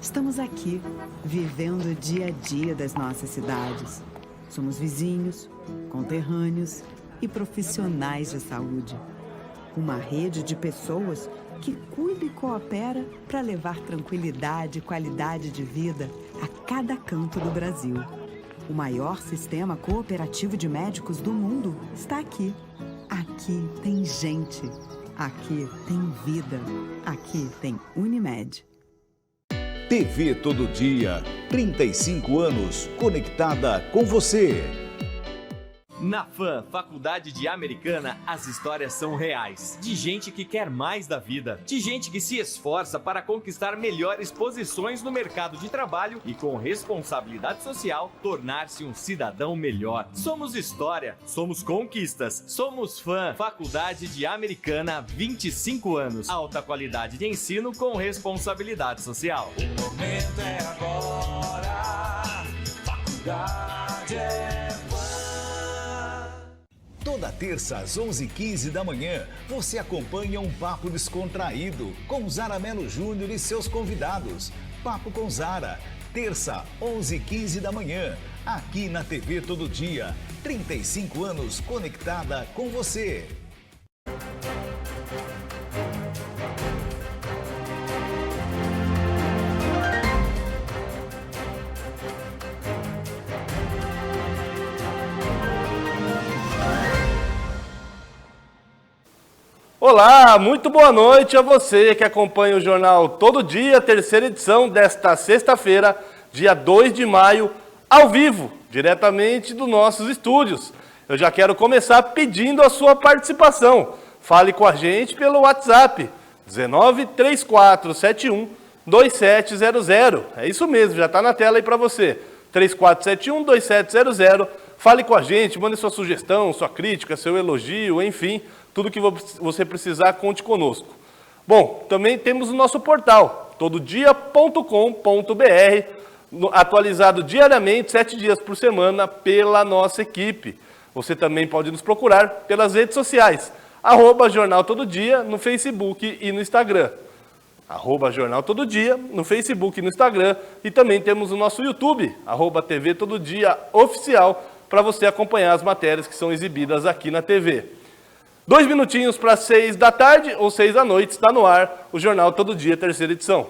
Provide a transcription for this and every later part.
Estamos aqui, vivendo o dia a dia das nossas cidades. Somos vizinhos, conterrâneos e profissionais de saúde. Uma rede de pessoas que cuida e coopera para levar tranquilidade e qualidade de vida a cada canto do Brasil. O maior sistema cooperativo de médicos do mundo está aqui. Aqui tem gente. Aqui tem vida. Aqui tem Unimed. TV Todo Dia, 35 anos, conectada com você. Na FAM, Faculdade de Americana, as histórias são reais. De gente que quer mais da vida. De gente que se esforça para conquistar melhores posições no mercado de trabalho e, com responsabilidade social, tornar-se um cidadão melhor. Somos história, somos conquistas, somos FAM, Faculdade de Americana, 25 anos. Alta qualidade de ensino com responsabilidade social. O momento é agora, faculdade é Toda terça às 11h15 da manhã, você acompanha um papo descontraído com Zara Mello Júnior e seus convidados. Papo com Zara, terça, 11h15 da manhã, aqui na TV Todo Dia. 35 anos conectada com você. Olá, muito boa noite a você que acompanha o Jornal Todo Dia, terceira edição desta sexta-feira, dia 2 de maio, ao vivo, diretamente dos nossos estúdios. Eu já quero começar pedindo a sua participação. Fale com a gente pelo WhatsApp, 1934712700. É isso mesmo, já está na tela aí para você. 34712700. Fale com a gente, mande sua sugestão, sua crítica, seu elogio, enfim, tudo que você precisar, conte conosco. Bom, também temos o nosso portal, tododia.com.br, atualizado diariamente, 7 dias por semana, pela nossa equipe. Você também pode nos procurar pelas redes sociais, @Jornal Todo Dia, no Facebook e no Instagram. @Jornal Todo Dia, no Facebook e no Instagram. E também temos o nosso YouTube, @TV Todo Dia Oficial, para você acompanhar as matérias que são exibidas aqui na TV. 2 minutinhos para 6 da tarde ou 6 da noite, está no ar o Jornal Todo Dia, terceira edição.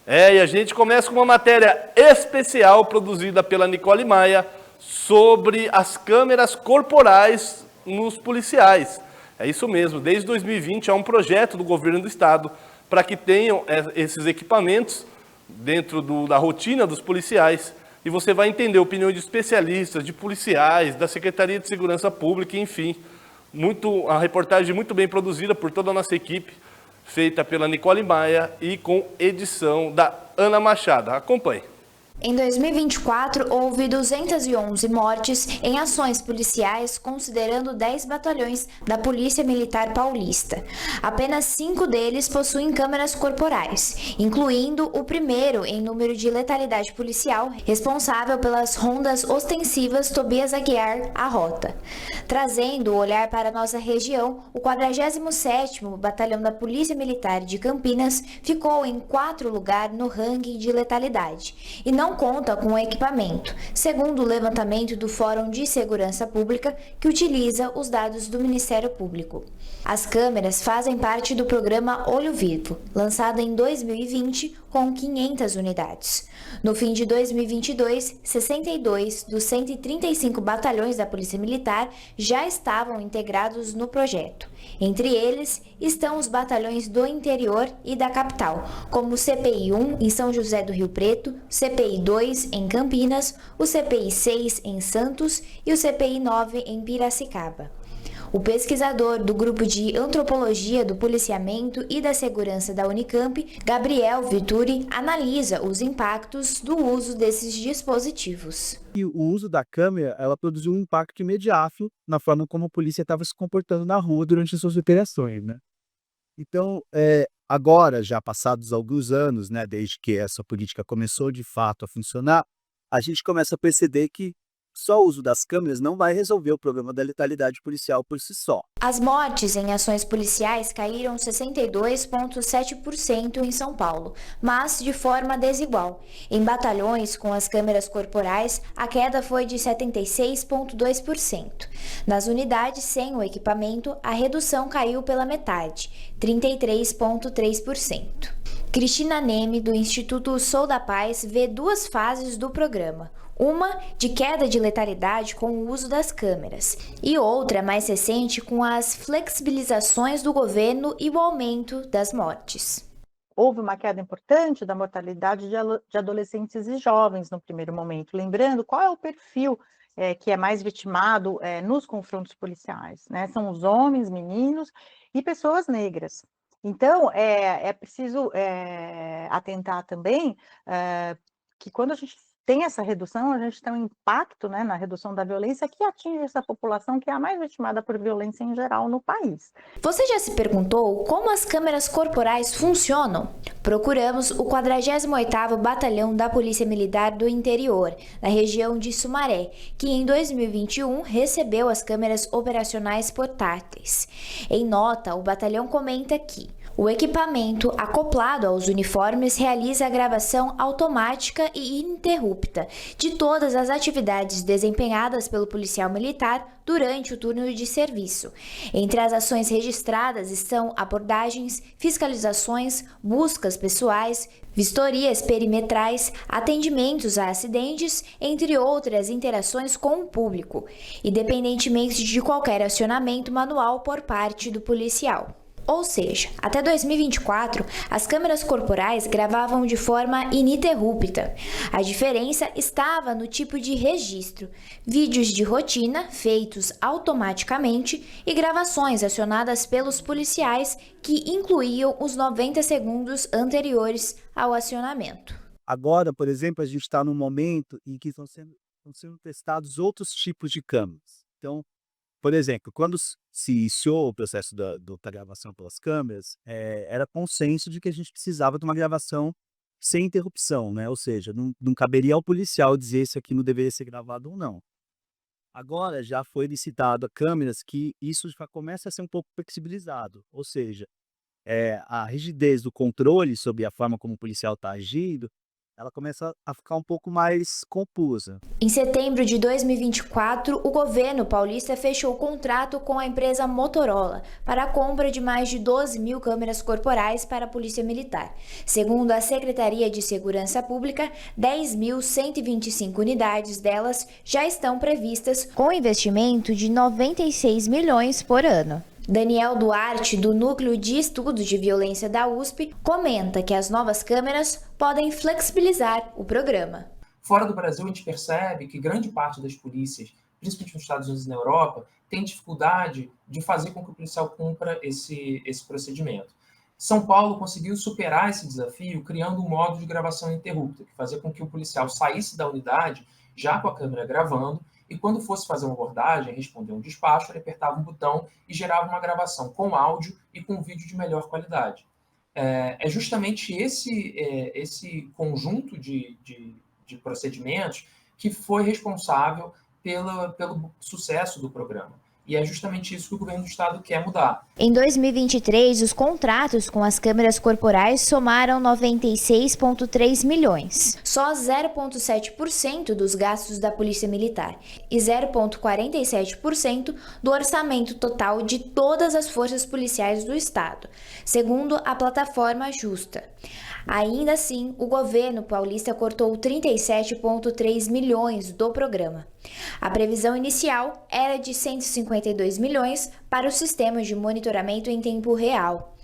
E a gente começa com uma matéria especial produzida pela Nicole Maia sobre as câmeras corporais nos policiais. É isso mesmo, desde 2020 há um projeto do governo do estado para que tenham esses equipamentos dentro da rotina dos policiais, e você vai entender a opinião de especialistas, de policiais, da Secretaria de Segurança Pública, enfim. A reportagem muito bem produzida por toda a nossa equipe, feita pela Nicole Maia e com edição da Ana Machado. Acompanhe. Em 2024, houve 211 mortes em ações policiais, considerando 10 batalhões da Polícia Militar Paulista. Apenas 5 deles possuem câmeras corporais, incluindo o primeiro em número de letalidade policial, responsável pelas rondas ostensivas Tobias Aguiar à Rota. Trazendo o olhar para a nossa região, o 47º Batalhão da Polícia Militar de Campinas ficou em 4º lugar no ranking de letalidade, e não conta com equipamento, segundo o levantamento do Fórum de Segurança Pública, que utiliza os dados do Ministério Público. As câmeras fazem parte do programa Olho Vivo, lançado em 2020 com 500 unidades. No fim de 2022, 62 dos 135 batalhões da Polícia Militar já estavam integrados no projeto. Entre eles estão os batalhões do interior e da capital, como o CPI 1 em São José do Rio Preto, CPI 2 em Campinas, o CPI 6 em Santos e o CPI 9 em Piracicaba. O pesquisador do Grupo de Antropologia do Policiamento e da Segurança da Unicamp, Gabriel Vituri, analisa os impactos do uso desses dispositivos. E o uso da câmera, ela produziu um impacto imediato na forma como a polícia estava se comportando na rua durante as suas operações, né? Então, agora, já passados alguns anos, né, desde que essa política começou de fato a funcionar, a gente começa a perceber que só o uso das câmeras não vai resolver o problema da letalidade policial por si só. As mortes em ações policiais caíram 62,7% em São Paulo, mas de forma desigual. Em batalhões com as câmeras corporais, a queda foi de 76,2%. Nas unidades sem o equipamento, a redução caiu pela metade, 33,3%. Cristina Neme, do Instituto Sou da Paz, vê duas fases do programa. Uma de queda de letalidade com o uso das câmeras e outra mais recente com as flexibilizações do governo e o aumento das mortes. Houve uma queda importante da mortalidade de adolescentes e jovens no primeiro momento. Lembrando, qual é o perfil que é mais vitimado nos confrontos policiais, né? São os homens, meninos e pessoas negras. Então, é preciso atentar também que quando a gente tem essa redução, a gente tem um impacto, né, na redução da violência que atinge essa população que é a mais vitimada por violência em geral no país. Você já se perguntou como as câmeras corporais funcionam? Procuramos o 48º Batalhão da Polícia Militar do Interior, na região de Sumaré, que em 2021 recebeu as câmeras operacionais portáteis. Em nota, o batalhão comenta que o equipamento acoplado aos uniformes realiza a gravação automática e ininterrupta de todas as atividades desempenhadas pelo policial militar durante o turno de serviço. Entre as ações registradas estão abordagens, fiscalizações, buscas pessoais, vistorias perimetrais, atendimentos a acidentes, entre outras interações com o público, independentemente de qualquer acionamento manual por parte do policial. Ou seja, até 2024, as câmeras corporais gravavam de forma ininterrupta. A diferença estava no tipo de registro: vídeos de rotina feitos automaticamente e gravações acionadas pelos policiais que incluíam os 90 segundos anteriores ao acionamento. Agora, por exemplo, a gente está num momento em que estão sendo testados outros tipos de câmeras. Então, por exemplo, quando se iniciou o processo da gravação pelas câmeras, era consenso de que a gente precisava de uma gravação sem interrupção, né? Ou seja, não caberia ao policial dizer se aquilo deveria ser gravado ou não. Agora já foi licitado a câmeras que isso já começa a ser um pouco flexibilizado, ou seja, a rigidez do controle sobre a forma como o policial está agindo, ela começa a ficar um pouco mais confusa. Em setembro de 2024, o governo paulista fechou o contrato com a empresa Motorola para a compra de mais de 12 mil câmeras corporais para a Polícia Militar. Segundo a Secretaria de Segurança Pública, 10.125 unidades delas já estão previstas com investimento de 96 milhões por ano. Daniel Duarte, do Núcleo de Estudos de Violência da USP, comenta que as novas câmeras podem flexibilizar o programa. Fora do Brasil, a gente percebe que grande parte das polícias, principalmente nos Estados Unidos e na Europa, tem dificuldade de fazer com que o policial cumpra esse procedimento. São Paulo conseguiu superar esse desafio criando um modo de gravação ininterrupta, que fazia com que o policial saísse da unidade já com a câmera gravando, e quando fosse fazer uma abordagem, responder um despacho, ele apertava um botão e gerava uma gravação com áudio e com vídeo de melhor qualidade. É justamente esse conjunto de procedimentos que foi responsável pelo sucesso do programa. E é justamente isso que o governo do estado quer mudar. Em 2023, os contratos com as câmeras corporais somaram 96,3 milhões. Só 0,7% dos gastos da Polícia Militar e 0,47% do orçamento total de todas as forças policiais do estado, segundo a plataforma Justa. Ainda assim, o governo paulista cortou 37,3 milhões do programa. A previsão inicial era de 152 milhões para os sistemas de monitoramento em tempo real.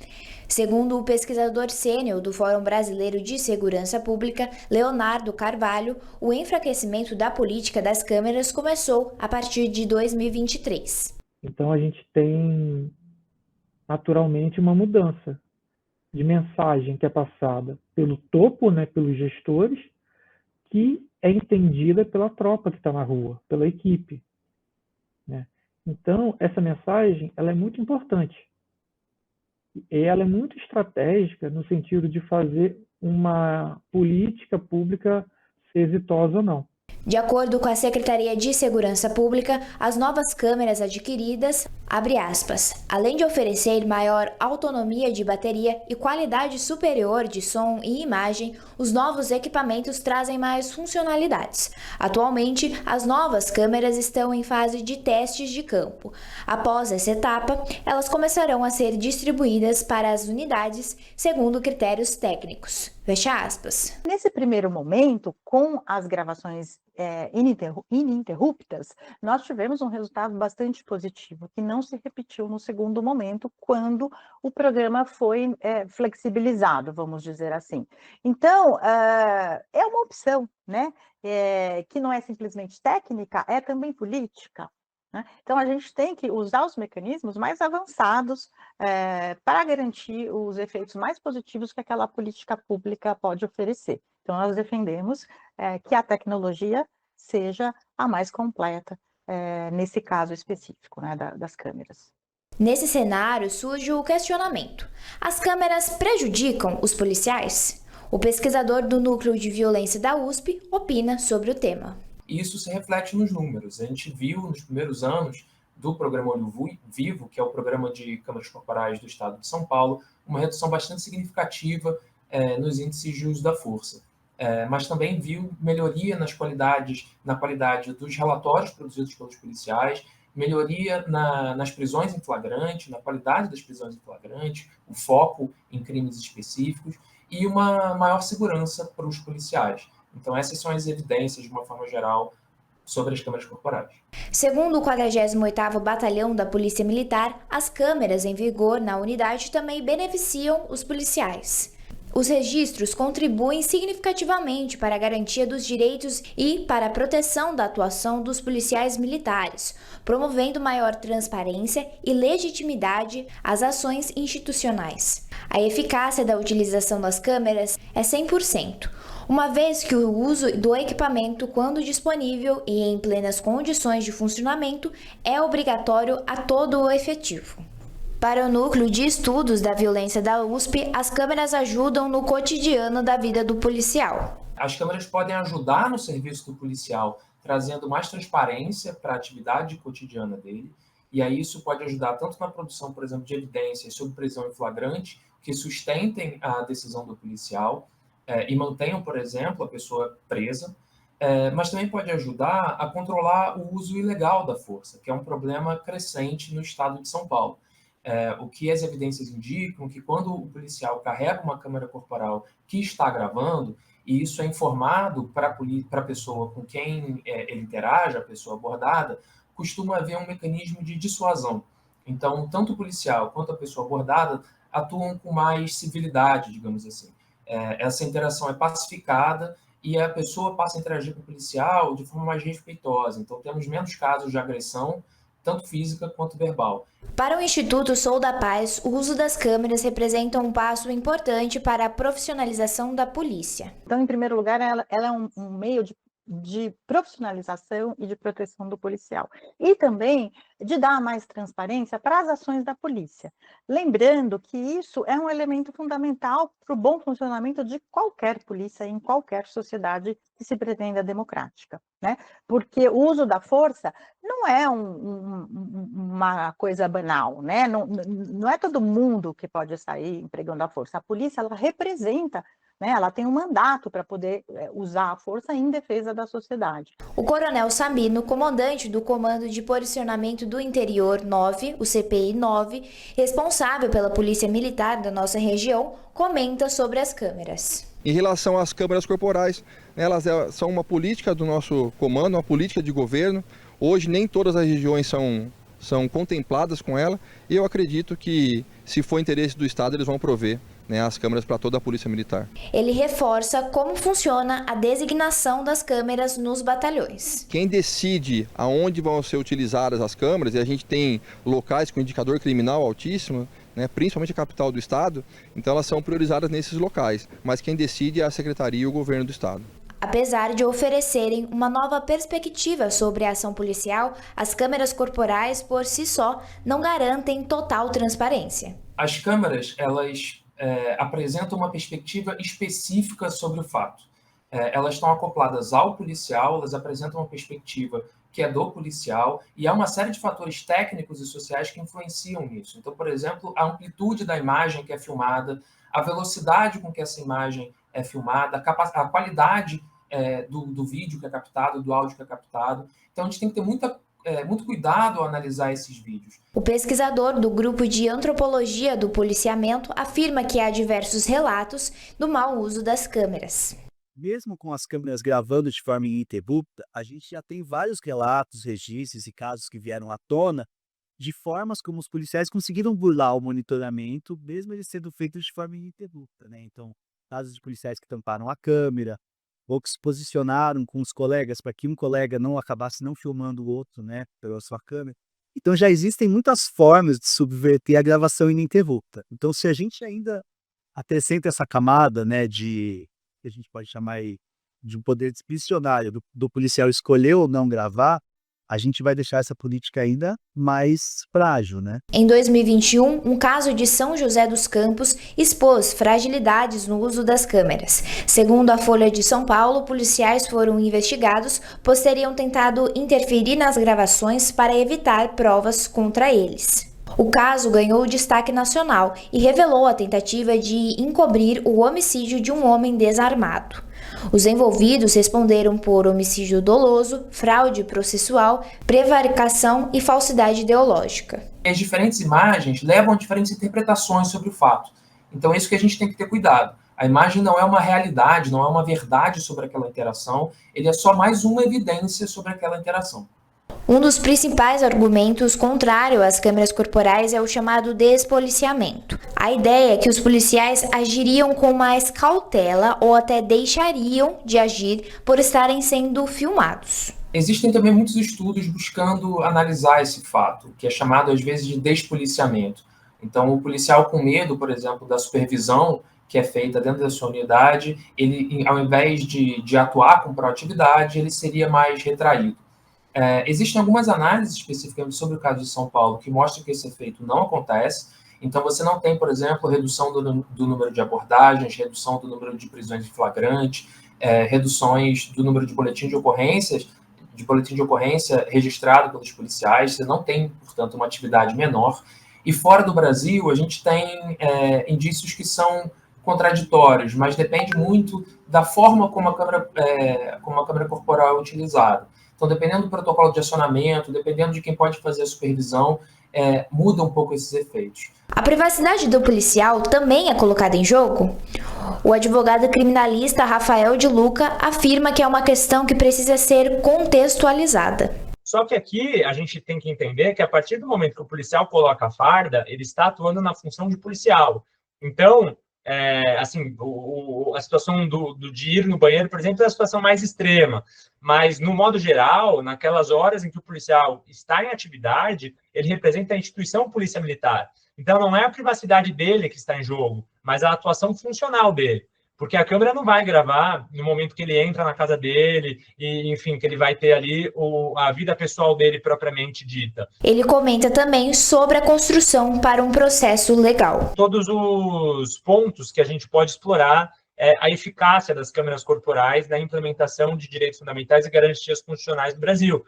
Segundo o pesquisador sênior do Fórum Brasileiro de Segurança Pública, Leonardo Carvalho, o enfraquecimento da política das câmeras começou a partir de 2023. Então a gente tem naturalmente uma mudança de mensagem que é passada pelo topo, né, pelos gestores, que é entendida pela tropa que está na rua, pela equipe, né? Então, essa mensagem ela é muito importante. E ela é muito estratégica no sentido de fazer uma política pública ser exitosa ou não. De acordo com a Secretaria de Segurança Pública, as novas câmeras adquiridas, abre aspas, além de oferecer maior autonomia de bateria e qualidade superior de som e imagem, os novos equipamentos trazem mais funcionalidades. Atualmente, as novas câmeras estão em fase de testes de campo. Após essa etapa, elas começarão a ser distribuídas para as unidades segundo critérios técnicos. Fecha aspas. Nesse primeiro momento, com as gravações ininterruptas, nós tivemos um resultado bastante positivo, que não se repetiu no segundo momento, quando o programa foi flexibilizado, vamos dizer assim. Então, é uma opção, né? Que não é simplesmente técnica, é também política. Então, a gente tem que usar os mecanismos mais avançados para garantir os efeitos mais positivos que aquela política pública pode oferecer. Então, nós defendemos que a tecnologia seja a mais completa nesse caso específico, né, das câmeras. Nesse cenário surge o questionamento: as câmeras prejudicam os policiais? O pesquisador do Núcleo de Violência da USP opina sobre o tema. Isso se reflete nos números. A gente viu nos primeiros anos do programa Olho Vivo, que é o programa de câmeras corporais do estado de São Paulo, uma redução bastante significativa nos índices de uso da força. Mas também viu melhoria na qualidade dos relatórios produzidos pelos policiais, melhoria nas prisões em flagrante, na qualidade das prisões em flagrante, o foco em crimes específicos e uma maior segurança para os policiais. Então, essas são as evidências, de uma forma geral, sobre as câmeras corporais. Segundo o 48º Batalhão da Polícia Militar, as câmeras em vigor na unidade também beneficiam os policiais. Os registros contribuem significativamente para a garantia dos direitos e para a proteção da atuação dos policiais militares, promovendo maior transparência e legitimidade às ações institucionais. A eficácia da utilização das câmeras é 100%. Uma vez que o uso do equipamento, quando disponível e em plenas condições de funcionamento, é obrigatório a todo o efetivo. Para o Núcleo de Estudos da Violência da USP, as câmeras ajudam no cotidiano da vida do policial. As câmeras podem ajudar no serviço do policial, trazendo mais transparência para a atividade cotidiana dele, e aí isso pode ajudar tanto na produção, por exemplo, de evidências sobre prisão em flagrante, que sustentem a decisão do policial, e mantenham, por exemplo, a pessoa presa, mas também pode ajudar a controlar o uso ilegal da força, que é um problema crescente no estado de São Paulo. O que as evidências indicam que quando o policial carrega uma câmera corporal que está gravando, e isso é informado para a pessoa com quem ele interage, a pessoa abordada, costuma haver um mecanismo de dissuasão. Então, tanto o policial quanto a pessoa abordada atuam com mais civilidade, digamos assim. Essa interação é pacificada e a pessoa passa a interagir com o policial de forma mais respeitosa. Então, temos menos casos de agressão, tanto física quanto verbal. Para o Instituto Sou da Paz, o uso das câmeras representa um passo importante para a profissionalização da polícia. Então, em primeiro lugar, ela é um meio de profissionalização e de proteção do policial. E também de dar mais transparência para as ações da polícia. Lembrando que isso é um elemento fundamental para o bom funcionamento de qualquer polícia em qualquer sociedade que se pretenda democrática, né? Porque o uso da força não é uma coisa banal, né? Não é todo mundo que pode sair empregando a força. A polícia, ela representa, né? Ela tem um mandato para poder usar a força em defesa da sociedade. O Coronel Sabino, comandante do Comando de Posicionamento do Interior 9, o CPI 9, responsável pela Polícia Militar da nossa região, comenta sobre as câmeras. Em relação às câmeras corporais, elas são uma política do nosso comando, uma política de governo. Hoje nem todas as regiões são contempladas com ela, e eu acredito que, se for interesse do Estado, eles vão prover, né, as câmeras para toda a Polícia Militar. Ele reforça como funciona a designação das câmeras nos batalhões. Quem decide aonde vão ser utilizadas as câmeras, e a gente tem locais com indicador criminal altíssimo, né, principalmente a capital do Estado, então elas são priorizadas nesses locais, mas quem decide é a Secretaria e o Governo do Estado. Apesar de oferecerem uma nova perspectiva sobre a ação policial, as câmeras corporais, por si só, não garantem total transparência. As câmeras, elas apresentam uma perspectiva específica sobre o fato. elas estão acopladas ao policial, elas apresentam uma perspectiva que é do policial, e há uma série de fatores técnicos e sociais que influenciam nisso. Então, por exemplo, a amplitude da imagem que é filmada, a velocidade com que essa imagem é filmada, a qualidade do vídeo que é captado, do áudio que é captado. Então, a gente tem que ter muito cuidado ao analisar esses vídeos. O pesquisador do Grupo de Antropologia do Policiamento afirma que há diversos relatos do mau uso das câmeras. Mesmo com as câmeras gravando de forma ininterrupta, a gente já tem vários relatos, registros e casos que vieram à tona de formas como os policiais conseguiram burlar o monitoramento, mesmo ele sendo feito de forma ininterrupta, né? Então, casos de policiais que tamparam a câmera, ou que se posicionaram com os colegas para que um colega não acabasse não filmando o outro, né, pela sua câmera. Então, já existem muitas formas de subverter a gravação ininterrupta. Então, se a gente ainda acrescenta essa camada, né, que a gente pode chamar aí de um poder discricionário do policial escolher ou não gravar, a gente vai deixar essa política ainda mais frágil, né? Em 2021, um caso de São José dos Campos expôs fragilidades no uso das câmeras. Segundo a Folha de São Paulo, policiais foram investigados, pois teriam tentado interferir nas gravações para evitar provas contra eles. O caso ganhou destaque nacional e revelou a tentativa de encobrir o homicídio de um homem desarmado. Os envolvidos responderam por homicídio doloso, fraude processual, prevaricação e falsidade ideológica. As diferentes imagens levam a diferentes interpretações sobre o fato. Então é isso que a gente tem que ter cuidado. A imagem não é uma realidade, não é uma verdade sobre aquela interação, ele é só mais uma evidência sobre aquela interação. Um dos principais argumentos contrário às câmeras corporais é o chamado despoliciamento. A ideia é que os policiais agiriam com mais cautela ou até deixariam de agir por estarem sendo filmados. Existem também muitos estudos buscando analisar esse fato, que é chamado às vezes de despoliciamento. Então, o policial com medo, por exemplo, da supervisão que é feita dentro da sua unidade, ele, ao invés de atuar com proatividade, ele seria mais retraído. Existem algumas análises especificamente sobre o caso de São Paulo que mostram que esse efeito não acontece. Então, você não tem, por exemplo, redução do número de abordagens, redução do número de prisões em flagrante, reduções do número de boletim de ocorrência registrado pelos policiais. Você não tem, portanto, uma atividade menor. E fora do Brasil, a gente tem indícios que são contraditórios, mas depende muito da forma como a câmera corporal é utilizada. Então, dependendo do protocolo de acionamento, dependendo de quem pode fazer a supervisão, muda um pouco esses efeitos. A privacidade do policial também é colocada em jogo? O advogado criminalista Rafael de Luca afirma que é uma questão que precisa ser contextualizada. Só que aqui a gente tem que entender que a partir do momento que o policial coloca a farda, ele está atuando na função de policial. Então, a situação de ir no banheiro, por exemplo, é a situação mais extrema. Mas, no modo geral, naquelas horas em que o policial está em atividade, ele representa a instituição Polícia Militar. Então, não é a privacidade dele que está em jogo, mas a atuação funcional dele. Porque a câmera não vai gravar no momento que ele entra na casa dele e, enfim, que ele vai ter ali a vida pessoal dele propriamente dita. Ele comenta também sobre a construção para um processo legal. Todos os pontos que a gente pode explorar a eficácia das câmeras corporais na implementação de direitos fundamentais e garantias constitucionais do Brasil.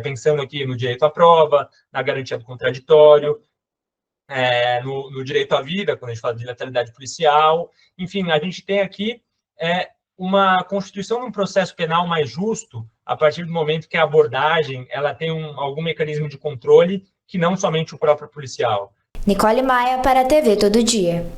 Pensando aqui no direito à prova, na garantia do contraditório, no direito à vida, quando a gente fala de letalidade policial. Enfim, a gente tem aqui uma constituição de um processo penal mais justo a partir do momento que a abordagem ela tem algum mecanismo de controle que não somente o próprio policial. Nicole Maia para a TV Todo Dia.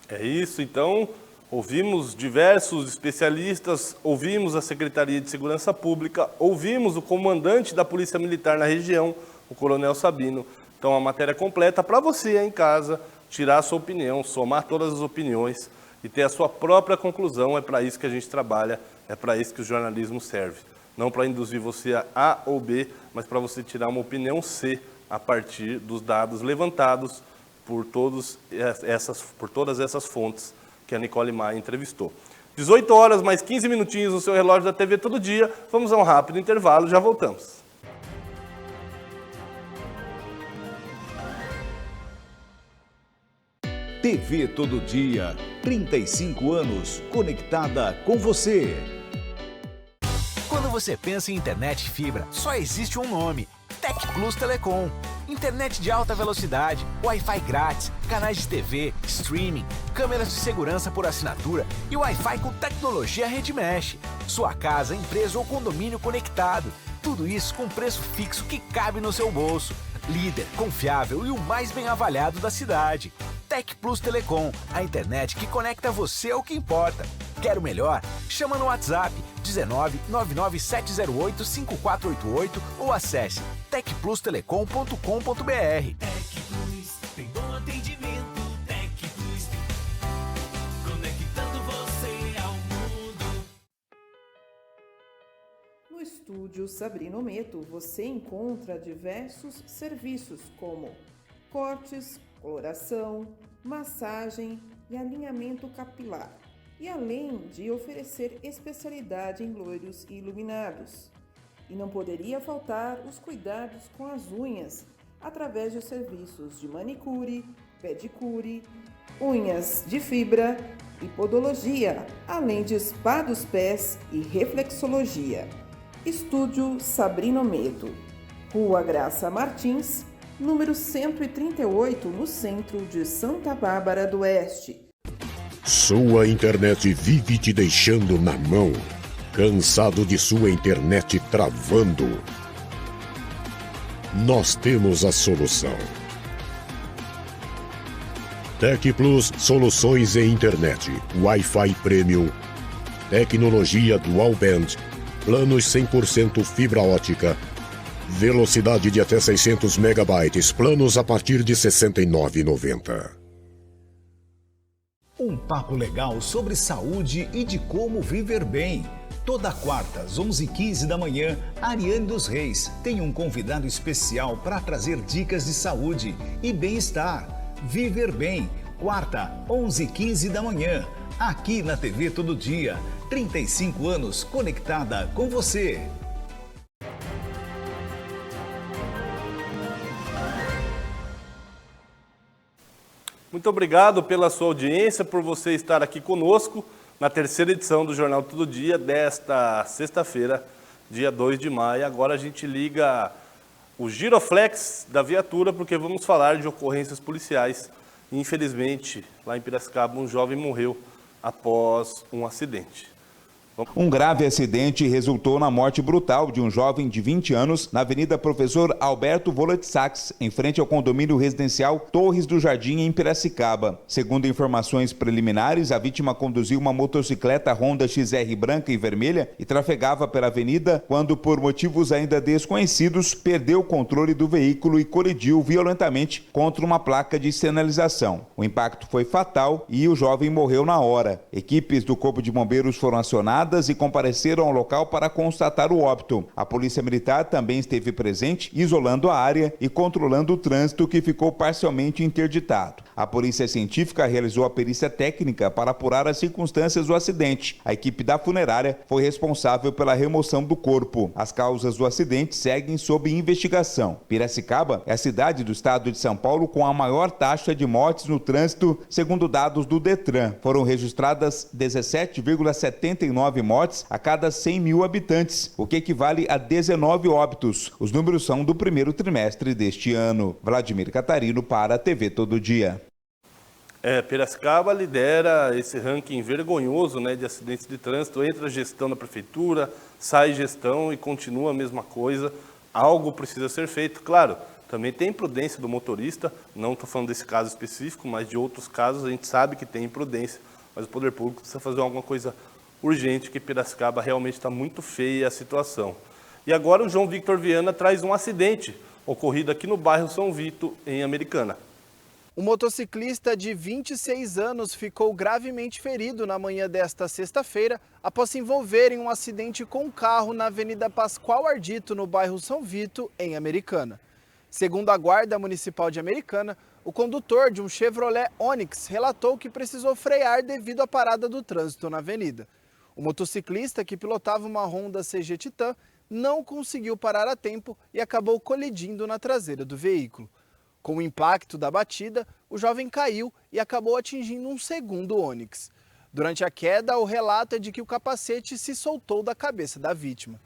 É isso, então, ouvimos diversos especialistas, ouvimos a Secretaria de Segurança Pública, ouvimos o comandante da Polícia Militar na região, o Coronel Sabino. Então, a matéria completa para você aí em casa, tirar a sua opinião, somar todas as opiniões e ter a sua própria conclusão. É para isso que a gente trabalha, é para isso que o jornalismo serve. Não para induzir você a A ou B, mas para você tirar uma opinião C a partir dos dados levantados por todas essas fontes que a Nicole Maia entrevistou. 18 horas, mais 15 minutinhos no seu relógio da TV Todo Dia. Vamos a um rápido intervalo, já voltamos. TV Todo Dia, 35 anos conectada com você. Quando você pensa em internet fibra, só existe um nome: TecPlus Telecom. Internet de alta velocidade, Wi-Fi grátis, canais de TV, streaming, câmeras de segurança por assinatura e Wi-Fi com tecnologia Rede Mesh. Sua casa, empresa ou condomínio conectado. Tudo isso com preço fixo que cabe no seu bolso. Líder, confiável e o mais bem avaliado da cidade. TecPlus Telecom, a internet que conecta você ao que importa. Quer o melhor? Chama no WhatsApp 19 99708 5488 ou acesse tecplustelecom.com.br. TecPlus tem bom atendimento. TecPlus, conectando você ao mundo. No estúdio Sabrina Meto você encontra diversos serviços como cortes, coloração, massagem e alinhamento capilar. E além de oferecer especialidade em loiros e iluminados. E não poderia faltar os cuidados com as unhas, através de serviços de manicure, pedicure, unhas de fibra e podologia, além de spa dos pés e reflexologia. Estúdio Sabrina Meto, Rua Graça Martins, número 138, no centro de Santa Bárbara do Oeste. Sua internet vive te deixando na mão. Cansado de sua internet travando? Nós temos a solução. TecPlus Soluções em Internet, Wi-Fi Premium, tecnologia Dual Band, planos 100% fibra ótica, velocidade de até 600 megabytes, planos a partir de R$ 69,90. Um papo legal sobre saúde e de como viver bem. Toda quarta, às 11h15 da manhã, Ariane dos Reis tem um convidado especial para trazer dicas de saúde e bem-estar. Viver Bem, quarta, 11h15 da manhã, aqui na TV Todo Dia. 35 anos conectada com você. Muito obrigado pela sua audiência, por você estar aqui conosco na terceira edição do Jornal Todo Dia desta sexta-feira, dia 2 de maio. Agora a gente liga o giroflex da viatura, porque vamos falar de ocorrências policiais. Infelizmente, lá em Piracicaba, um jovem morreu após um acidente. Um grave acidente resultou na morte brutal de um jovem de 20 anos na Avenida Professor Alberto Volotsaks, em frente ao condomínio residencial Torres do Jardim, em Piracicaba. Segundo informações preliminares, a vítima conduziu uma motocicleta Honda XR branca e vermelha e trafegava pela avenida quando, por motivos ainda desconhecidos, perdeu o controle do veículo e colidiu violentamente contra uma placa de sinalização. O impacto foi fatal e o jovem morreu na hora. Equipes do Corpo de Bombeiros foram acionadas e compareceram ao local para constatar o óbito. A Polícia Militar também esteve presente, isolando a área e controlando o trânsito, que ficou parcialmente interditado. A Polícia Científica realizou a perícia técnica para apurar as circunstâncias do acidente. A equipe da funerária foi responsável pela remoção do corpo. As causas do acidente seguem sob investigação. Piracicaba é a cidade do estado de São Paulo com a maior taxa de mortes no trânsito, segundo dados do Detran. Foram registradas 17,79 mortes a cada 100 mil habitantes, o que equivale a 19 óbitos. Os números são do primeiro trimestre deste ano. Vladimir Catarino para a TV Todo Dia. Piracicaba lidera esse ranking vergonhoso, de acidentes de trânsito. Entra a gestão da prefeitura, sai gestão e continua a mesma coisa. Algo precisa ser feito. Claro, também tem imprudência do motorista, não estou falando desse caso específico, mas de outros casos a gente sabe que tem imprudência, mas o poder público precisa fazer alguma coisa urgente, que Piracicaba realmente está muito feia a situação. E agora o João Victor Viana traz um acidente ocorrido aqui no bairro São Vito, em Americana. Um motociclista de 26 anos ficou gravemente ferido na manhã desta sexta-feira após se envolver em um acidente com um carro na Avenida Pascoal Ardito, no bairro São Vito, em Americana. Segundo a Guarda Municipal de Americana, o condutor de um Chevrolet Onix relatou que precisou frear devido à parada do trânsito na avenida. O motociclista, que pilotava uma Honda CG Titan, não conseguiu parar a tempo e acabou colidindo na traseira do veículo. Com o impacto da batida, o jovem caiu e acabou atingindo um segundo Onix. Durante a queda, o relato é de que o capacete se soltou da cabeça da vítima.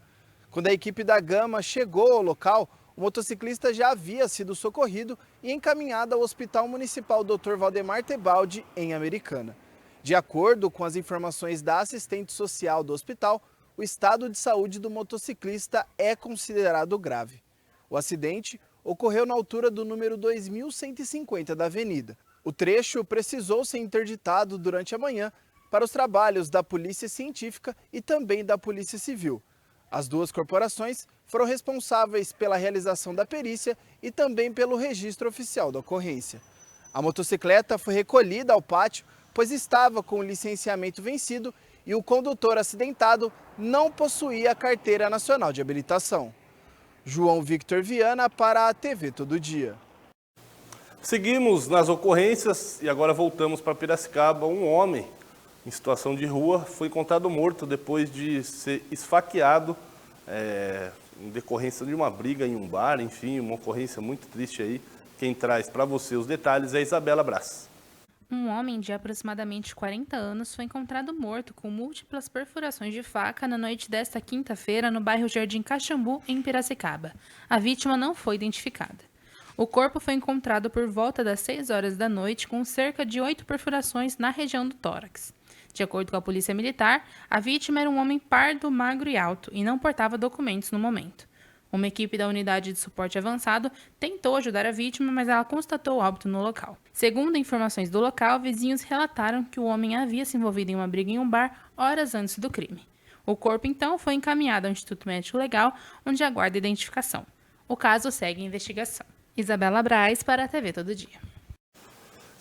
Quando a equipe da Gama chegou ao local, o motociclista já havia sido socorrido e encaminhado ao Hospital Municipal Dr. Valdemar Tebaldi, em Americana. De acordo com as informações da assistente social do hospital, o estado de saúde do motociclista é considerado grave. O acidente ocorreu na altura do número 2150 da avenida. O trecho precisou ser interditado durante a manhã para os trabalhos da Polícia Científica e também da Polícia Civil. As duas corporações foram responsáveis pela realização da perícia e também pelo registro oficial da ocorrência. A motocicleta foi recolhida ao pátio, pois estava com o licenciamento vencido e o condutor acidentado não possuía a Carteira Nacional de Habilitação. João Victor Viana para a TV Todo Dia. Seguimos nas ocorrências e agora voltamos para Piracicaba. Um homem em situação de rua foi encontrado morto depois de ser esfaqueado em decorrência de uma briga em um bar, enfim, uma ocorrência muito triste aí. Quem traz para você os detalhes é Isabela Brás. Um homem de aproximadamente 40 anos foi encontrado morto com múltiplas perfurações de faca na noite desta quinta-feira no bairro Jardim Caxambu, em Piracicaba. A vítima não foi identificada. O corpo foi encontrado por volta das 6 horas da noite com cerca de 8 perfurações na região do tórax. De acordo com a Polícia Militar, a vítima era um homem pardo, magro e alto e não portava documentos no momento. Uma equipe da Unidade de Suporte Avançado tentou ajudar a vítima, mas ela constatou óbito no local. Segundo informações do local, vizinhos relataram que o homem havia se envolvido em uma briga em um bar horas antes do crime. O corpo, então, foi encaminhado ao Instituto Médico Legal, onde aguarda identificação. O caso segue em investigação. Isabela Braz para a TV Todo Dia.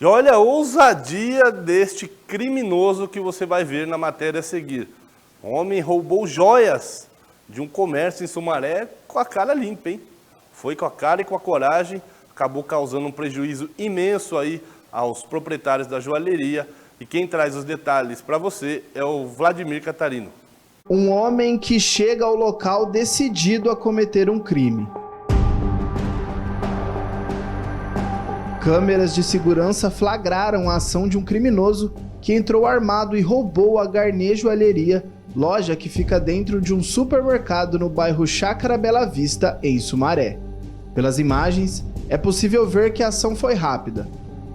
E olha a ousadia deste criminoso que você vai ver na matéria a seguir. O homem roubou joias de um comércio em Sumaré com a cara limpa, hein? Foi com a cara e com a coragem, acabou causando um prejuízo imenso aí aos proprietários da joalheria. E quem traz os detalhes para você é o Vladimir Catarino. Um homem que chega ao local decidido a cometer um crime. Câmeras de segurança flagraram a ação de um criminoso que entrou armado e roubou a Garnier Joalheria, loja que fica dentro de um supermercado no bairro Chácara Bela Vista, em Sumaré. Pelas imagens, é possível ver que a ação foi rápida.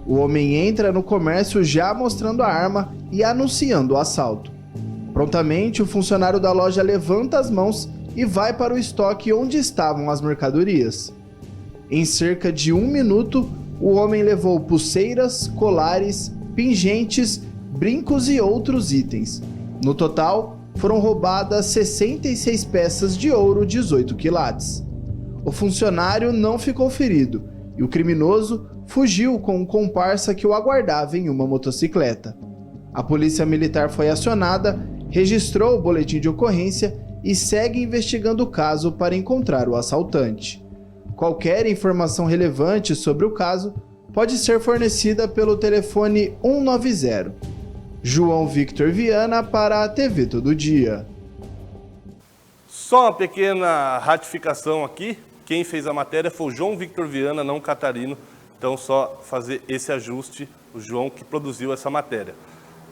O homem entra no comércio já mostrando a arma e anunciando o assalto. Prontamente, o funcionário da loja levanta as mãos e vai para o estoque onde estavam as mercadorias. Em cerca de 1 minuto, o homem levou pulseiras, colares, pingentes, brincos e outros itens. No total, foram roubadas 66 peças de ouro 18 quilates. O funcionário não ficou ferido e o criminoso fugiu com um comparsa que o aguardava em uma motocicleta. A polícia militar foi acionada, registrou o boletim de ocorrência e segue investigando o caso para encontrar o assaltante. Qualquer informação relevante sobre o caso pode ser fornecida pelo telefone 190. João Victor Viana para a TV Todo Dia. Só uma pequena ratificação aqui. Quem fez a matéria foi o João Victor Viana, não o Catarino. Então, só fazer esse ajuste, o João que produziu essa matéria.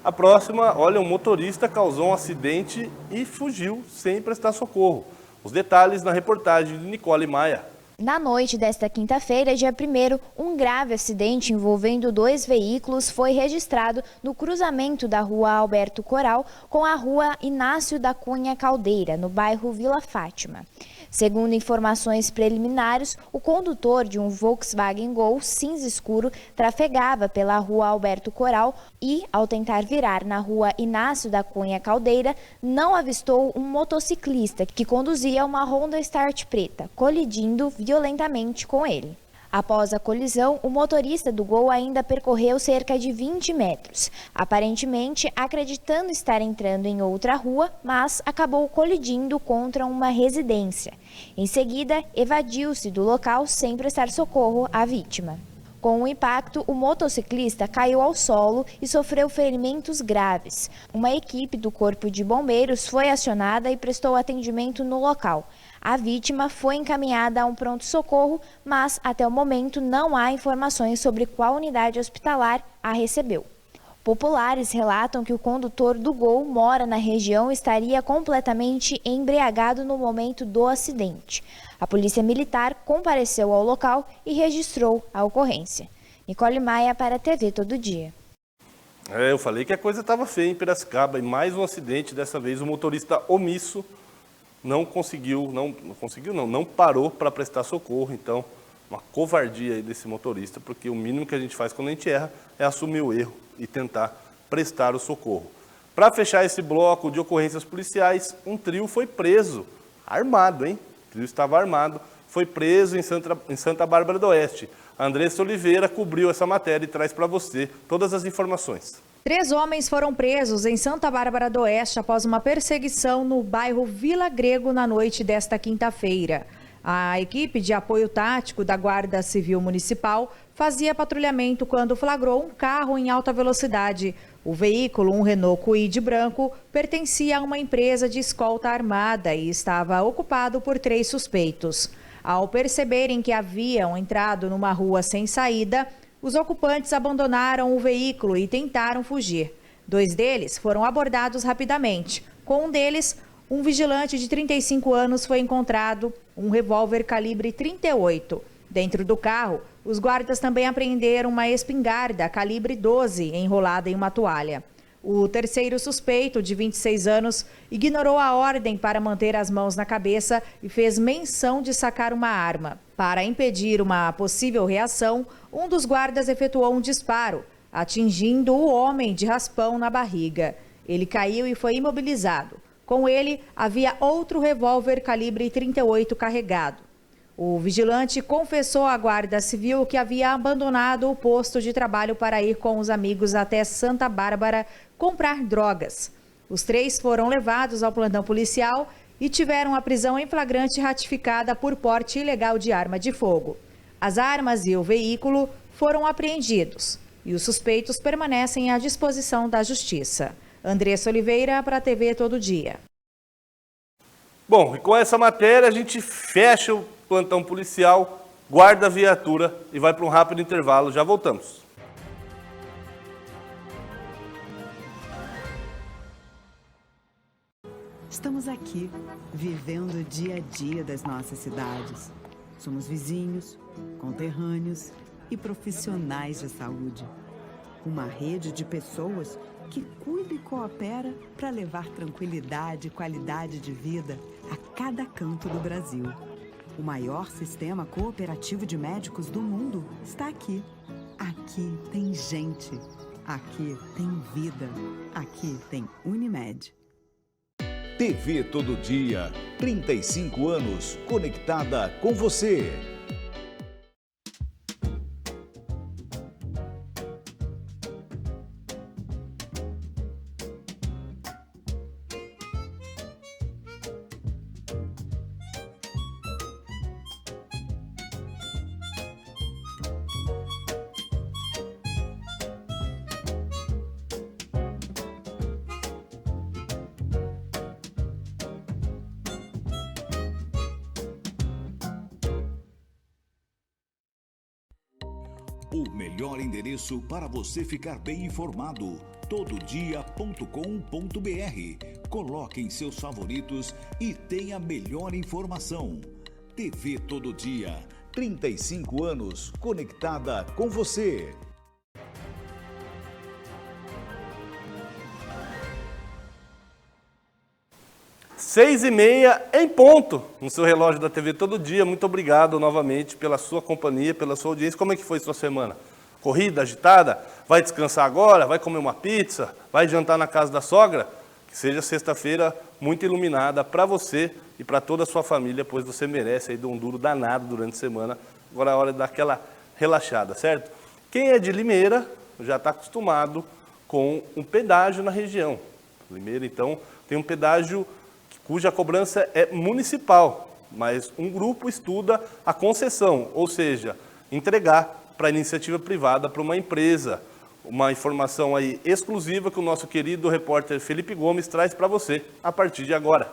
A próxima, olha, um motorista causou um acidente e fugiu sem prestar socorro. Os detalhes na reportagem de Nicole Maia. Na noite desta quinta-feira, dia 1º, um grave acidente envolvendo 2 veículos foi registrado no cruzamento da rua Alberto Coral com a rua Inácio da Cunha Caldeira, no bairro Vila Fátima. Segundo informações preliminares, o condutor de um Volkswagen Gol cinza escuro trafegava pela rua Alberto Coral e, ao tentar virar na rua Inácio da Cunha Caldeira, não avistou um motociclista que conduzia uma Honda Start preta, colidindo violentamente com ele. Após a colisão, o motorista do Gol ainda percorreu cerca de 20 metros, aparentemente acreditando estar entrando em outra rua, mas acabou colidindo contra uma residência. Em seguida, evadiu-se do local sem prestar socorro à vítima. Com o impacto, o motociclista caiu ao solo e sofreu ferimentos graves. Uma equipe do Corpo de Bombeiros foi acionada e prestou atendimento no local. A vítima foi encaminhada a um pronto-socorro, mas até o momento não há informações sobre qual unidade hospitalar a recebeu. Populares relatam que o condutor do Gol mora na região e estaria completamente embriagado no momento do acidente. A Polícia Militar compareceu ao local e registrou a ocorrência. Nicole Maia para a TV Todo Dia. Eu falei que a coisa estava feia em Piracicaba e mais um acidente, dessa vez o motorista omisso não parou para prestar socorro. Então, uma covardia aí desse motorista, porque o mínimo que a gente faz quando a gente erra é assumir o erro e tentar prestar o socorro. Para fechar esse bloco de ocorrências policiais, um trio foi preso, armado, hein? O trio estava armado, foi preso em Santa Bárbara do Oeste. A Andressa Oliveira cobriu essa matéria e traz para você todas as informações. 3 homens foram presos em Santa Bárbara do Oeste após uma perseguição no bairro Vila Grego na noite desta quinta-feira. A equipe de apoio tático da Guarda Civil Municipal fazia patrulhamento quando flagrou um carro em alta velocidade. O veículo, um Renault Kwid branco, pertencia a uma empresa de escolta armada e estava ocupado por 3 suspeitos. Ao perceberem que haviam entrado numa rua sem saída, os ocupantes abandonaram o veículo e tentaram fugir. 2 deles foram abordados rapidamente. Com um deles, um vigilante de 35 anos foi encontrado, um revólver calibre 38. Dentro do carro, os guardas também apreenderam uma espingarda calibre 12 enrolada em uma toalha. O terceiro suspeito, de 26 anos, ignorou a ordem para manter as mãos na cabeça e fez menção de sacar uma arma. Para impedir uma possível reação, um dos guardas efetuou um disparo, atingindo o homem de raspão na barriga. Ele caiu e foi imobilizado. Com ele, havia outro revólver calibre 38 carregado. O vigilante confessou à Guarda Civil que havia abandonado o posto de trabalho para ir com os amigos até Santa Bárbara comprar drogas. Os 3 foram levados ao plantão policial e tiveram a prisão em flagrante ratificada por porte ilegal de arma de fogo. As armas e o veículo foram apreendidos e os suspeitos permanecem à disposição da Justiça. Andressa Oliveira para a TV Todo Dia. Bom, e com essa matéria a gente fecha o plantão policial, guarda a viatura e vai para um rápido intervalo. Já voltamos. Estamos aqui, vivendo o dia a dia das nossas cidades. Somos vizinhos, conterrâneos e profissionais de saúde. Uma rede de pessoas que cuida e coopera para levar tranquilidade e qualidade de vida a cada canto do Brasil. O maior sistema cooperativo de médicos do mundo está aqui. Aqui tem gente. Aqui tem vida. Aqui tem Unimed. TV Todo Dia, 35 anos, conectada com você. O melhor endereço para você ficar bem informado, tododia.com.br. Coloque em seus favoritos e tenha a melhor informação. TV Todo Dia, 35 anos, conectada com você. Seis e meia em ponto no seu relógio da TV Todo Dia. Muito obrigado novamente pela sua companhia, pela sua audiência. Como é que foi sua semana? Corrida, agitada? Vai descansar agora? Vai comer uma pizza? Vai jantar na casa da sogra? Que seja sexta-feira muito iluminada para você e para toda a sua família, pois você merece aí de um duro danado durante a semana. Agora é a hora de dar aquela relaxada, certo? Quem é de Limeira já está acostumado com um pedágio na região. Limeira, então, tem um pedágio cuja cobrança é municipal, mas um grupo estuda a concessão, ou seja, entregar para a iniciativa privada, para uma empresa. Uma informação aí exclusiva que o nosso querido repórter Felipe Gomes traz para você a partir de agora.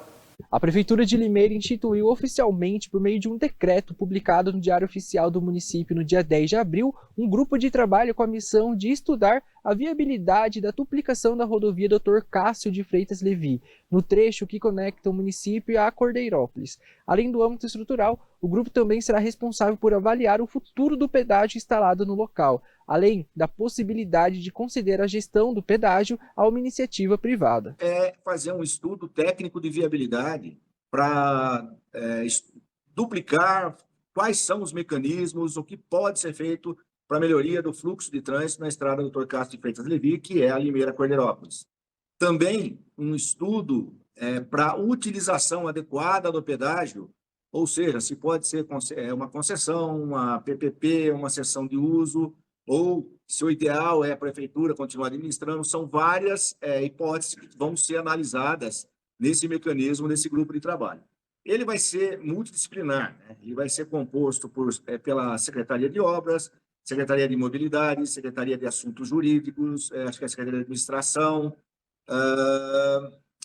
A Prefeitura de Limeira instituiu oficialmente, por meio de um decreto publicado no Diário Oficial do município no dia 10 de abril, um grupo de trabalho com a missão de estudar a viabilidade da duplicação da rodovia Dr. Cássio de Freitas Levi, no trecho que conecta o município a Cordeirópolis. Além do âmbito estrutural, o grupo também será responsável por avaliar o futuro do pedágio instalado no local, além da possibilidade de conceder a gestão do pedágio a uma iniciativa privada. É fazer um estudo técnico de viabilidade para duplicar quais são os mecanismos, o que pode ser feito para a melhoria do fluxo de trânsito na estrada Dr. Cássio de Freitas Levi, que é a Limeira-Cordeirópolis. Também um estudo para a utilização adequada do pedágio, ou seja, se pode ser uma concessão, uma PPP, uma cessão de uso, ou se o ideal é a prefeitura continuar administrando. São várias hipóteses que vão ser analisadas nesse mecanismo, nesse grupo de trabalho. Ele vai ser multidisciplinar, né? Ele vai ser composto pela Secretaria de Obras, Secretaria de Mobilidade, Secretaria de Assuntos Jurídicos, acho que é a Secretaria de Administração,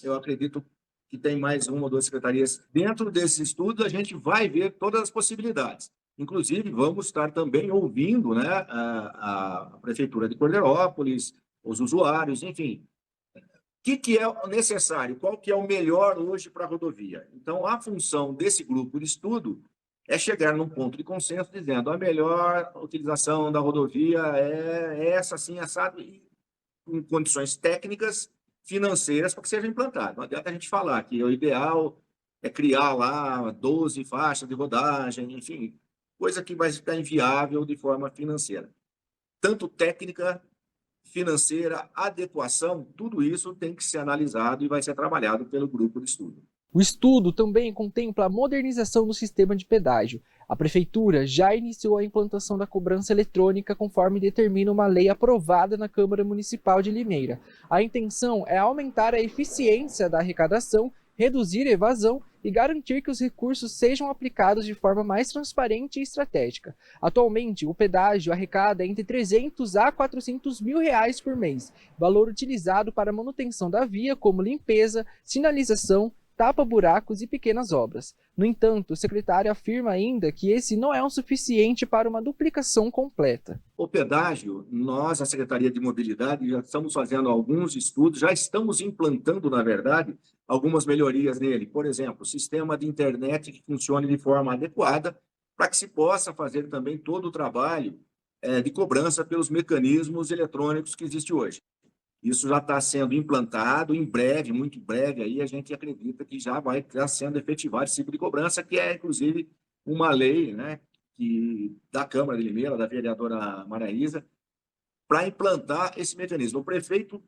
eu acredito que tem mais uma ou duas secretarias. Dentro desse estudo, a gente vai ver todas as possibilidades. Inclusive, vamos estar também ouvindo, né, a Prefeitura de Cordeirópolis, os usuários, enfim. O que é necessário? Qual que é o melhor hoje para a rodovia? Então, a função desse grupo de estudo é chegar num ponto de consenso dizendo a melhor utilização da rodovia é essa, assim, assado, em condições técnicas, financeiras, para que seja implantado. Não adianta a gente falar que o ideal é criar lá 12 faixas de rodagem, enfim, coisa que vai ficar inviável de forma financeira. Tanto técnica, financeira, adequação, tudo isso tem que ser analisado e vai ser trabalhado pelo grupo de estudo. O estudo também contempla a modernização do sistema de pedágio. A Prefeitura já iniciou a implantação da cobrança eletrônica conforme determina uma lei aprovada na Câmara Municipal de Limeira. A intenção é aumentar a eficiência da arrecadação, reduzir a evasão e garantir que os recursos sejam aplicados de forma mais transparente e estratégica. Atualmente, o pedágio arrecada entre 300 a 400 mil reais por mês, valor utilizado para a manutenção da via, como limpeza, sinalização, tapa-buracos e pequenas obras. No entanto, o secretário afirma ainda que esse não é o suficiente para uma duplicação completa. O pedágio, nós, a Secretaria de Mobilidade, já estamos fazendo alguns estudos, já estamos implantando, na verdade, algumas melhorias nele. Por exemplo, o sistema de internet que funcione de forma adequada, para que se possa fazer também todo o trabalho de cobrança pelos mecanismos eletrônicos que existe hoje. Isso já está sendo implantado, em breve, muito breve, aí a gente acredita que já vai estar sendo efetivado esse tipo de cobrança, que é, inclusive, uma lei, né, da Câmara de Limeira, da vereadora Maraísa, para implantar esse mecanismo. O prefeito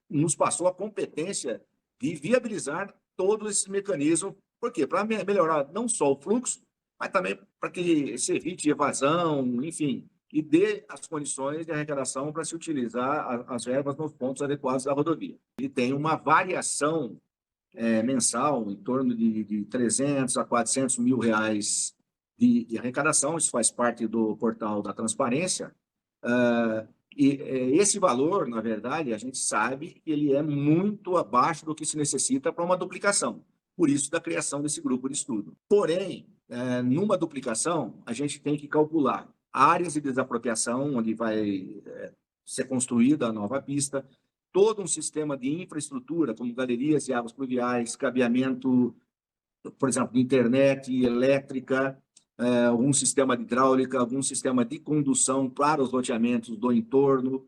nos passou a competência de viabilizar todo esse mecanismo. Por quê? Para melhorar não só o fluxo, mas também para que se evite evasão, enfim, e dê as condições de arrecadação para se utilizar as verbas nos pontos adequados da rodovia. Ele tem uma variação mensal em torno de 300 a 400 mil reais de arrecadação. Isso faz parte do portal da transparência. Esse valor, na verdade, a gente sabe que ele é muito abaixo do que se necessita para uma duplicação. Por isso, da criação desse grupo de estudo. Porém, numa duplicação, a gente tem que calcular áreas de desapropriação, onde vai ser construída a nova pista, todo um sistema de infraestrutura, como galerias e águas pluviais, cabeamento, por exemplo, de internet, elétrica, algum sistema de hidráulica, algum sistema de condução para os loteamentos do entorno,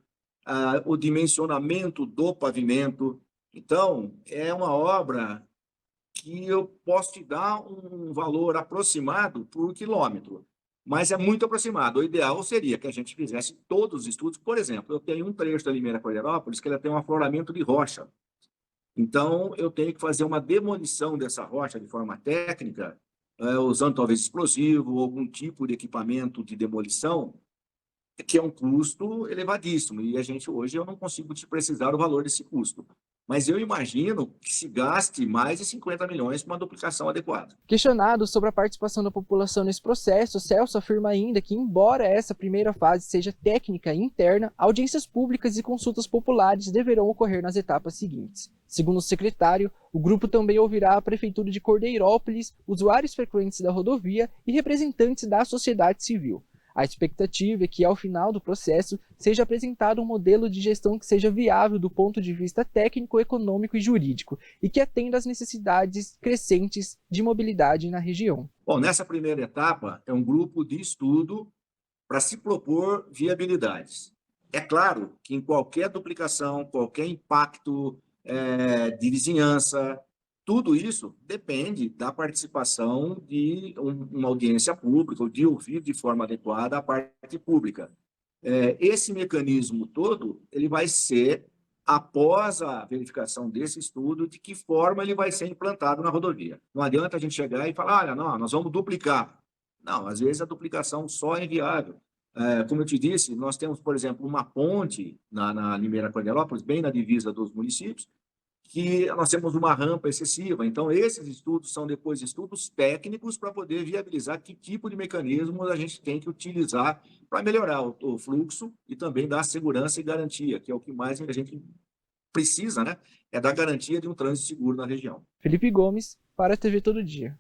o dimensionamento do pavimento. Então, é uma obra que eu posso te dar um valor aproximado por quilômetro, mas é muito aproximado. O ideal seria que a gente fizesse todos os estudos. Por exemplo, eu tenho um trecho da Limeira-Cordeirópolis que ela tem um afloramento de rocha. Então, eu tenho que fazer uma demolição dessa rocha de forma técnica, usando talvez explosivo ou algum tipo de equipamento de demolição, que é um custo elevadíssimo. E a gente, hoje, eu não consigo te precisar o valor desse custo. Mas eu imagino que se gaste mais de 50 milhões para uma duplicação adequada. Questionado sobre a participação da população nesse processo, Celso afirma ainda que, embora essa primeira fase seja técnica e interna, audiências públicas e consultas populares deverão ocorrer nas etapas seguintes. Segundo o secretário, o grupo também ouvirá a Prefeitura de Cordeirópolis, usuários frequentes da rodovia e representantes da sociedade civil. A expectativa é que, ao final do processo, seja apresentado um modelo de gestão que seja viável do ponto de vista técnico, econômico e jurídico e que atenda às necessidades crescentes de mobilidade na região. Bom, nessa primeira etapa, é um grupo de estudo para se propor viabilidades. É claro que em qualquer duplicação, qualquer impacto de vizinhança, tudo isso depende da participação de uma audiência pública, ou de ouvir de forma adequada a parte pública. Esse mecanismo todo, ele vai ser, após a verificação desse estudo, de que forma ele vai ser implantado na rodovia. Não adianta a gente chegar e falar, olha, não, nós vamos duplicar. Não, às vezes a duplicação só é inviável. Como eu te disse, nós temos, por exemplo, uma ponte na Limeira Cordeirópolis, bem na divisa dos municípios, que nós temos uma rampa excessiva. Então, esses estudos são depois estudos técnicos para poder viabilizar que tipo de mecanismo a gente tem que utilizar para melhorar o fluxo e também dar segurança e garantia, que é o que mais a gente precisa, né? É dar garantia de um trânsito seguro na região. Felipe Gomes, para a TV Todo Dia.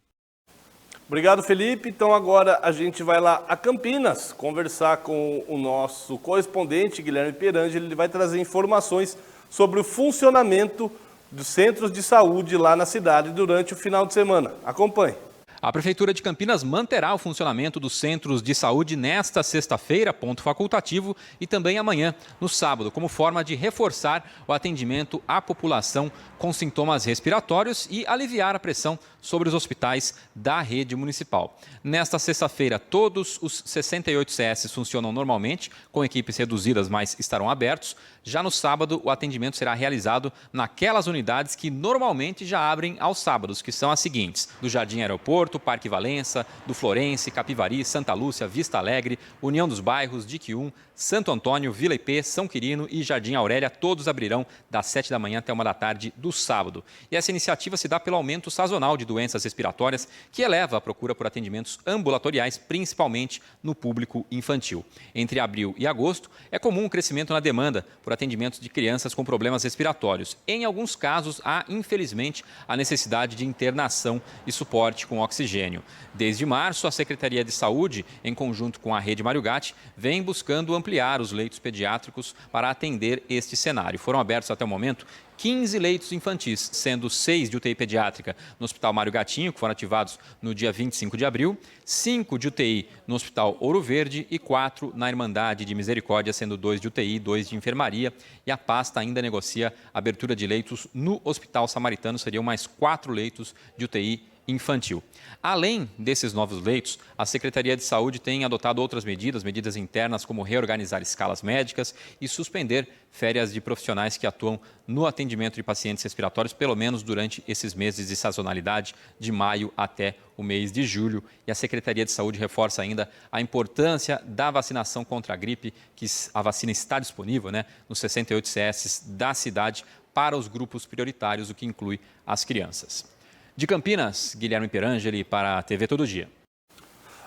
Obrigado, Felipe. Então agora a gente vai lá a Campinas conversar com o nosso correspondente, Guilherme Perangeli. Ele vai trazer informações sobre o funcionamento dos centros de saúde lá na cidade durante o final de semana. Acompanhe. A Prefeitura de Campinas manterá o funcionamento dos centros de saúde nesta sexta-feira, ponto facultativo, e também amanhã, no sábado, como forma de reforçar o atendimento à população com sintomas respiratórios e aliviar a pressão sobre os hospitais da rede municipal. Nesta sexta-feira, todos os 68 CS funcionam normalmente, com equipes reduzidas, mas estarão abertos. Já no sábado, o atendimento será realizado naquelas unidades que normalmente já abrem aos sábados, que são as seguintes: do Jardim Aeroporto, Parque Valença, do Florense, Capivari, Santa Lúcia, Vista Alegre, União dos Bairros, DIC 1, Santo Antônio, Vila IP, São Quirino e Jardim Aurélia. Todos abrirão das 7 da manhã até 1 da tarde do sábado. E essa iniciativa se dá pelo aumento sazonal de doenças respiratórias, que eleva a procura por atendimentos ambulatoriais, principalmente no público infantil. Entre abril e agosto, é comum um crescimento na demanda por atendimentos de crianças com problemas respiratórios. Em alguns casos, há, infelizmente, a necessidade de internação e suporte com oxigênio. Desde março, a Secretaria de Saúde, em conjunto com a Rede Mário Gatti, vem buscando ampliar os leitos pediátricos para atender este cenário. Foram abertos até o momento 15 leitos infantis, sendo 6 de UTI pediátrica no Hospital Mário Gatinho, que foram ativados no dia 25 de abril, 5 de UTI no Hospital Ouro Verde e 4 na Irmandade de Misericórdia, sendo 2 de UTI e 2 de enfermaria. E a pasta ainda negocia a abertura de leitos no Hospital Samaritano, seriam mais 4 leitos de UTI infantil. Além desses novos leitos, a Secretaria de Saúde tem adotado outras medidas internas, como reorganizar escalas médicas e suspender férias de profissionais que atuam no atendimento de pacientes respiratórios, pelo menos durante esses meses de sazonalidade, de maio até o mês de julho. E a Secretaria de Saúde reforça ainda a importância da vacinação contra a gripe, que a vacina está disponível, nos 68 CS da cidade para os grupos prioritários, o que inclui as crianças. De Campinas, Guilherme Perangeli para a TV Todo Dia.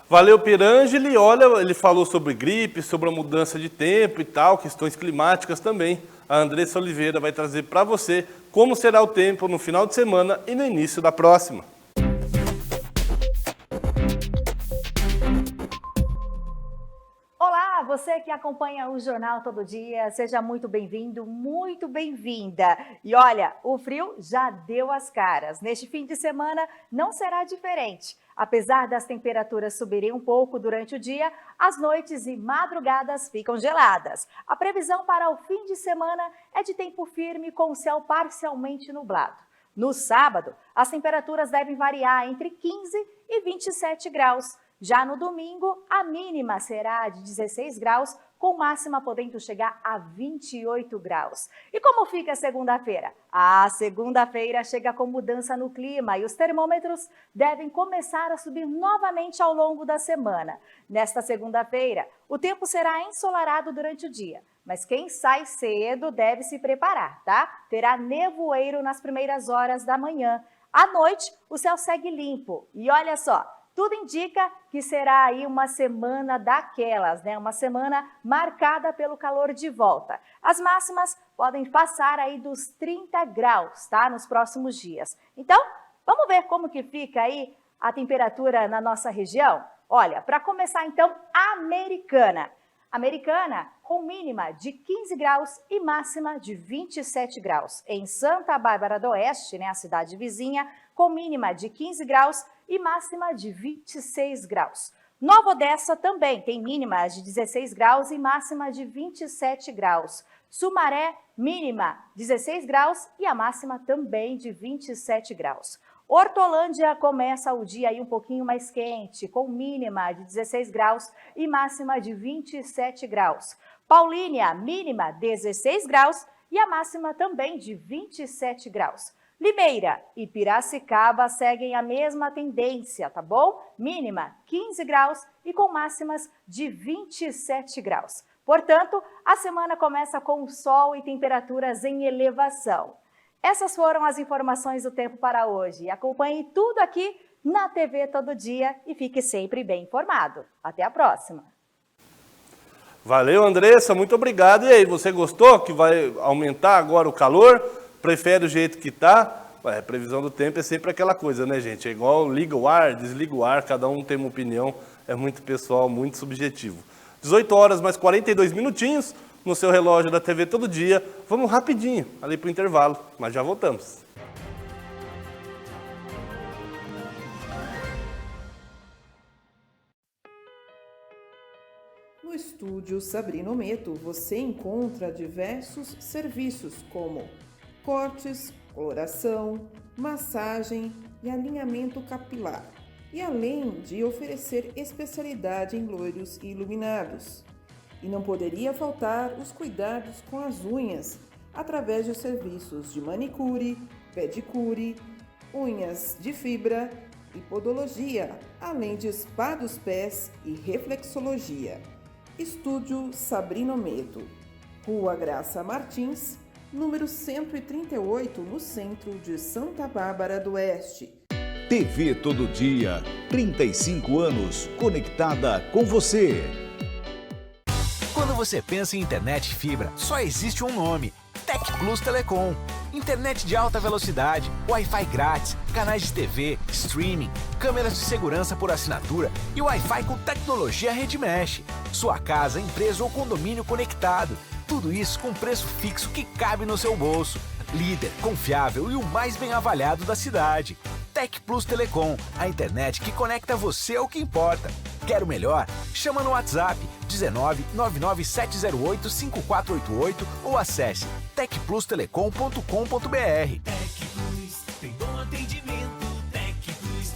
Valeu, Perangeli. Olha, ele falou sobre gripe, sobre a mudança de tempo e tal, questões climáticas também. A Andressa Oliveira vai trazer para você como será o tempo no final de semana e no início da próxima. Olá, você que acompanha o Jornal Todo Dia, seja muito bem-vindo, muito bem-vinda. E olha, o frio já deu as caras. Neste fim de semana não será diferente. Apesar das temperaturas subirem um pouco durante o dia, as noites e madrugadas ficam geladas. A previsão para o fim de semana é de tempo firme com o céu parcialmente nublado. No sábado, as temperaturas devem variar entre 15 e 27 graus. Já no domingo, a mínima será de 16 graus, com máxima podendo chegar a 28 graus. E como fica a segunda-feira? A segunda-feira chega com mudança no clima e os termômetros devem começar a subir novamente ao longo da semana. Nesta segunda-feira, o tempo será ensolarado durante o dia, mas quem sai cedo deve se preparar, tá? Terá nevoeiro nas primeiras horas da manhã. À noite, o céu segue limpo e olha só, Tudo indica que será aí uma semana daquelas, né? Uma semana marcada pelo calor de volta. As máximas podem passar aí dos 30 graus, tá? Nos próximos dias. Então, vamos ver como que fica aí a temperatura na nossa região? Olha, para começar então, Americana. Americana com mínima de 15 graus e máxima de 27 graus. Em Santa Bárbara do Oeste, né, a cidade vizinha, com mínima de 15 graus e máxima de 26 graus. Nova Odessa também tem mínima de 16 graus e máxima de 27 graus. Sumaré, mínima 16 graus e a máxima também de 27 graus. Hortolândia começa o dia aí um pouquinho mais quente, com mínima de 16 graus e máxima de 27 graus. Paulínia, mínima 16 graus e a máxima também de 27 graus. Limeira e Piracicaba seguem a mesma tendência, tá bom? Mínima 15 graus e com máximas de 27 graus. Portanto, a semana começa com sol e temperaturas em elevação. Essas foram as informações do tempo para hoje. Acompanhe tudo aqui na TV Todo Dia e fique sempre bem informado. Até a próxima! Valeu, Andressa, muito obrigado. E aí, você gostou que vai aumentar agora o calor? Prefere o jeito que está? Previsão do tempo é sempre aquela coisa, né, gente? É igual liga o ar, desliga o ar, cada um tem uma opinião, é muito pessoal, muito subjetivo. 18 horas mais 42 minutinhos no seu relógio da TV Todo Dia. Vamos rapidinho ali para o intervalo, mas já voltamos. No estúdio Sabrina Ometo, você encontra diversos serviços como cortes, coloração, massagem e alinhamento capilar. E além de oferecer especialidade em loiros e iluminados. E não poderia faltar os cuidados com as unhas, através de serviços de manicure, pedicure, unhas de fibra e podologia, além de spa dos pés e reflexologia. Estúdio Sabrina Ometo, Rua Graça Martins, número 138, no centro de Santa Bárbara do Oeste. TV Todo Dia, 35 anos, conectada com você. Quando você pensa em internet fibra, só existe um nome: TecPlus Telecom. Internet de alta velocidade, Wi-Fi grátis, canais de TV, streaming, câmeras de segurança por assinatura e Wi-Fi com tecnologia Rede Mesh. Sua casa, empresa ou condomínio conectado. Tudo isso com preço fixo que cabe no seu bolso. Líder, confiável e o mais bem avaliado da cidade. TecPlus Telecom, a internet que conecta você ao que importa. Quer o melhor? Chama no WhatsApp 19 99708 5488 ou acesse tecplustelecom.com.br. TecPlus tem bom atendimento. TecPlus,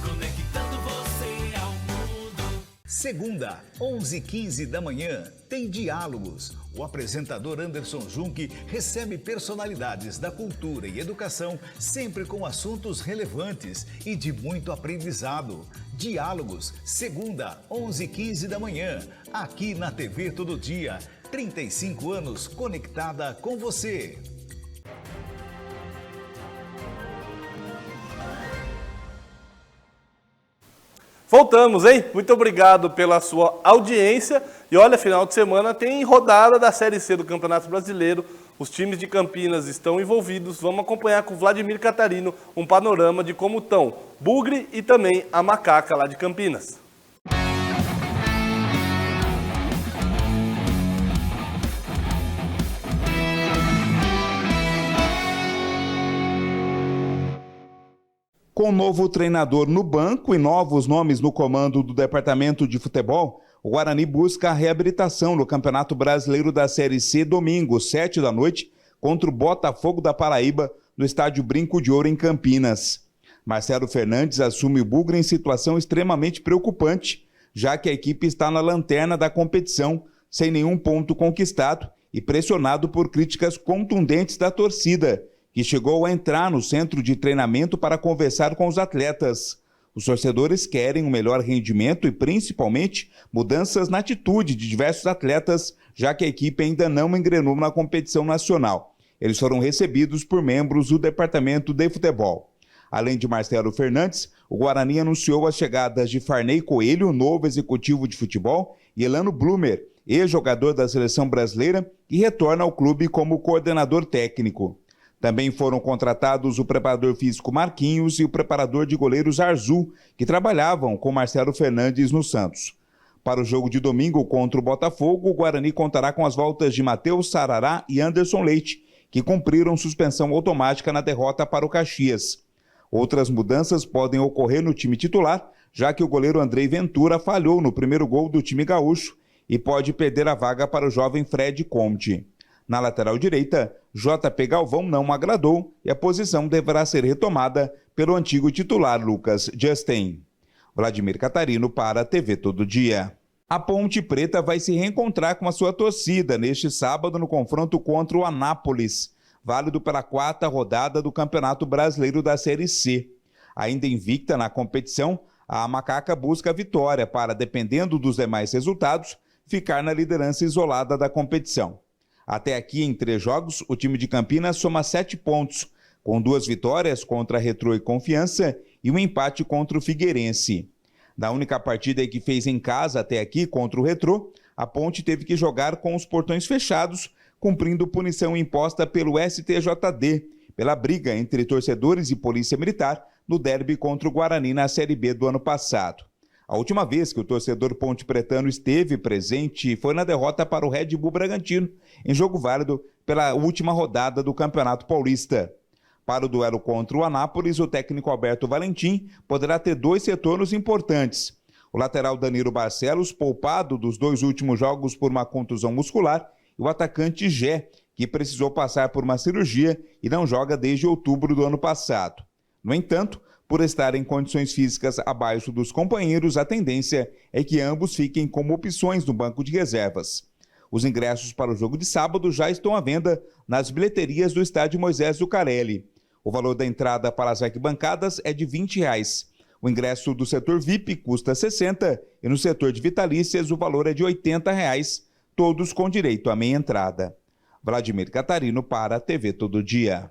conectando você ao mundo. Segunda, 11h15 da manhã, tem Diálogos. O apresentador Anderson Junque recebe personalidades da cultura e educação, sempre com assuntos relevantes e de muito aprendizado. Diálogos, segunda, 11h15 da manhã, aqui na TV Todo Dia. 35 anos conectada com você. Voltamos, hein? Muito obrigado pela sua audiência. E olha, final de semana tem rodada da Série C do Campeonato Brasileiro. Os times de Campinas estão envolvidos. Vamos acompanhar com o Vladimir Catarino um panorama de como estão Bugre e também a Macaca lá de Campinas. Com novo treinador no banco e novos nomes no comando do departamento de futebol, o Guarani busca a reabilitação no Campeonato Brasileiro da Série C domingo, 7 da noite, contra o Botafogo da Paraíba, no estádio Brinco de Ouro, em Campinas. Marcelo Fernandes assume o Bugre em situação extremamente preocupante, já que a equipe está na lanterna da competição, sem nenhum ponto conquistado e pressionado por críticas contundentes da torcida, que chegou a entrar no centro de treinamento para conversar com os atletas. Os torcedores querem um melhor rendimento e, principalmente, mudanças na atitude de diversos atletas, já que a equipe ainda não engrenou na competição nacional. Eles foram recebidos por membros do departamento de futebol. Além de Marcelo Fernandes, o Guarani anunciou as chegadas de Farney Coelho, novo executivo de futebol, e Elano Blumer, ex-jogador da seleção brasileira, que retorna ao clube como coordenador técnico. Também foram contratados o preparador físico Marquinhos e o preparador de goleiros Arzu, que trabalhavam com Marcelo Fernandes no Santos. Para o jogo de domingo contra o Botafogo, o Guarani contará com as voltas de Matheus Sarará e Anderson Leite, que cumpriram suspensão automática na derrota para o Caxias. Outras mudanças podem ocorrer no time titular, já que o goleiro Andrei Ventura falhou no primeiro gol do time gaúcho e pode perder a vaga para o jovem Fred Conte. Na lateral direita, JP Galvão não agradou e a posição deverá ser retomada pelo antigo titular Lucas Justin. Vladimir Catarino para a TV Todo Dia. A Ponte Preta vai se reencontrar com a sua torcida neste sábado no confronto contra o Anápolis, válido pela 4ª rodada do Campeonato Brasileiro da Série C. Ainda invicta na competição, a Macaca busca a vitória para, dependendo dos demais resultados, ficar na liderança isolada da competição. Até aqui, em 3 jogos, o time de Campinas soma 7 pontos, com 2 vitórias contra Retrô e Confiança e um empate contra o Figueirense. Na única partida que fez em casa até aqui contra o Retrô, a Ponte teve que jogar com os portões fechados, cumprindo punição imposta pelo STJD, pela briga entre torcedores e polícia militar no derby contra o Guarani na Série B do ano passado. A última vez que o torcedor pontepretano esteve presente foi na derrota para o Red Bull Bragantino, em jogo válido pela última rodada do Campeonato Paulista. Para o duelo contra o Anápolis, o técnico Alberto Valentim poderá ter 2 retornos importantes. O lateral Danilo Barcelos, poupado dos 2 últimos jogos por uma contusão muscular, e o atacante Gé, que precisou passar por uma cirurgia e não joga desde outubro do ano passado. No entanto, por estar em condições físicas abaixo dos companheiros, a tendência é que ambos fiquem como opções no banco de reservas. Os ingressos para o jogo de sábado já estão à venda nas bilheterias do estádio Moisés Zucarelli. O valor da entrada para as arquibancadas é de R$ 20. O ingresso do setor VIP custa R$ 60 e no setor de vitalícias o valor é de R$ 80, todos com direito à meia entrada. Vladimir Catarino para a TV Todo Dia.